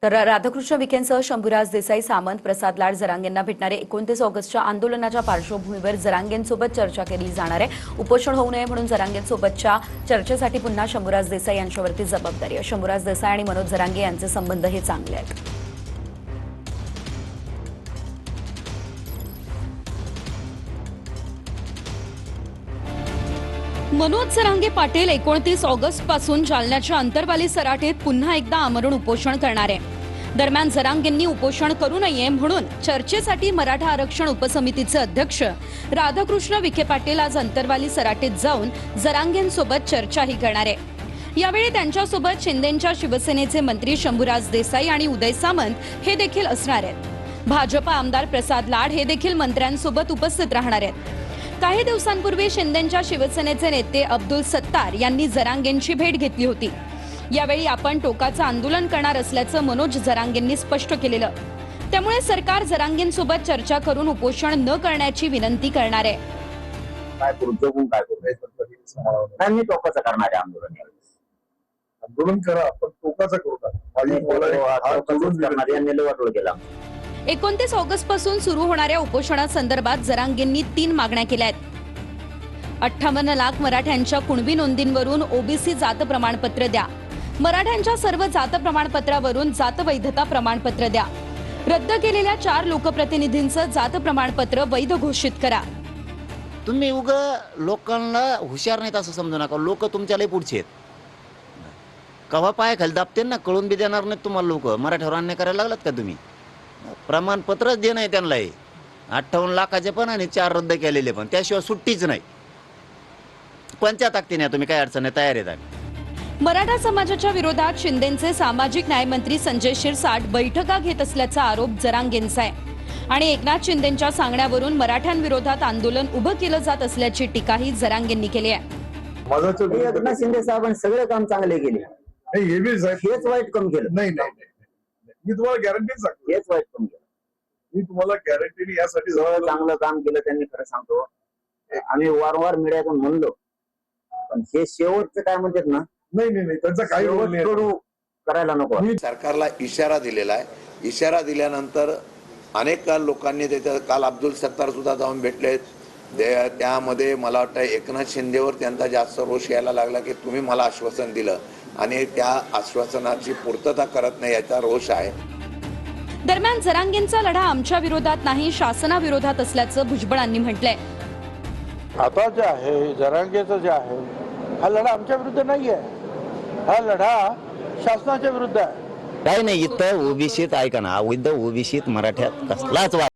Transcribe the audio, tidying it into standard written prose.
तर राधाकृष्ण विखेंसह शंभूराज देसाई, सामंत, प्रसाद लाड जरांगेंना भेटणारे 29 ऑगस्टच्या आंदोलनाच्या पार्श्वभूमीवर जरांगेंसोबत चर्चा केली जाणार आहे। उपोषण होऊ नये म्हणून जरांगेंसोबतच्या चर्चेसाठी पुन्हा शंभूराज देसाई यांच्यावरती जबाबदारी आहे। शंभूराज देसाई आणि मनोज जरांगे यांचे संबंध हे चांगले आहेत। मनोज जरांगे पाटील 29 ऑगस्ट पासून जालन्याच्या अंतरवाली सराटीत पुन्हा एकदा आमरण उपोषण करणार आहे। दरम्यान जरांगेंनी उपोषण करू नये म्हणून चर्चेसाठी मराठा आरक्षण उपसमितीचे अध्यक्ष राधाकृष्ण विखे पाटील आज अंतरवाली सराटीत जाऊन जरांगेंसोबत चर्चाही करणार आहे। यावेळी त्यांच्यासोबत शिंदेंच्या शिवसेनेचे मंत्री शंभूराज देसाई आणि उदय सामंत हे देखील असणार आहेत। भाजपा आमदार प्रसाद लाड हे देखील मंत्र्यांसोबत उपस्थित राहणार आहेत। काही दिवसांपूर्वी शिंदेंच्या शिवसेनेचे नेते अब्दुल सत्तार यांनी जरांगेंची भेट घेतली होती। यावेळी आपण टोकाचं आंदोलन करणार असल्याचं मनोज जरांगेंनी स्पष्ट केलेलं। त्यामुळे सरकार जरांगेंसोबत चर्चा करून उपोषण न करण्याची विनंती करणार आहे। मी टोकाचं करणार आहे आंदोलन करा पण टोकाचं करू नका। 29 ऑगस्ट पासून सुरू होणाऱ्या उपोषणासंदर्भात जरांगेंनी 3 मागण्या केल्या आहेत। 58 लाख मराठ्यांच्या कुणबी नोंदींवरून ओबीसी जात प्रमाणपत्र द्या। मराठ्यांच्या सर्व जात प्रमाणपत्रावरून जात वैधता प्रमाणपत्र द्या। रद्द केलेल्या 4 लोकप्रतिनिधींचं जात प्रमाणपत्र वैध घोषित करा। तुम्ही उग लोकांना हुशार नाहीत असं समजू नका। लोक तुमच्या लय पुढचे आहेत। कवा पाय खाली दाबते ना, कळून बी देणार नाहीत तुम्हाला। लोक मराठ्यावर अन्याय करायला लागलात का तुम्ही? प्रमाणपत्रच देणं आहे त्यांना। 58 लाखाचे पण आणि 4 रद्द केलेले पण, त्याशिवाय सुट्टीच नाही। कोणत्या ताकदीने तुम्ही काय अडचण तयार आहेत? मराठा समाजाच्या विरोधात शिंदेंचे सामाजिक न्याय मंत्री संजय शिरसाट बैठका घेत असल्याचा आरोप जरांगेंचा आहे आणि एकनाथ शिंदेंच्या सांगण्यावरून मराठ्यांविरोधात आंदोलन उभं केलं जात असल्याची टीकाही जरांगेंनी केली आहे। एकनाथ शिंदे साहेबांनी सगळे काम चांगले केले, हेच वाईट काम केलं। नाही मी तुम्हाला गॅरंटी सांगतो, हेच वाईट काम केलं। मी तुम्हाला गॅरंटीने यासाठी चांगलं काम केलं त्यांनी। खरं सांगतो, आम्ही वारंवार मीडियातून म्हणलो, पण हे शेवटचं काय म्हणतात ना, नाही त्यांचा काही रोल नाही करायला नको। सरकारला इशारा दिलेला आहे। इशारा दिल्यानंतर अनेक लोकांनी त्याच्या काल अब्दुल सत्तार सुद्धा जाऊन भेटले। त्यामध्ये मला वाटतं एकनाथ शिंदेवर त्यांचा जास्त रोष यायला लागला की तुम्ही मला आश्वासन दिलं आणि त्या आश्वासनाची पूर्तता करत नाही, याचा रोष आहे। दरम्यान जरांगेंचा लढा आमच्या विरोधात नाही, शासनाविरोधात असल्याचं भुजबळांनी म्हटलंय। आता जे आहे जरांगेचं जे आहे, हा लढा आमच्या विरुद्ध नाही आहे, हा लढा शासनाच्या विरुद्ध आहे। काही नाही, इथं ओबीसीत ऐका ना, अवैध ओबीसीत मराठ्यात कसलाच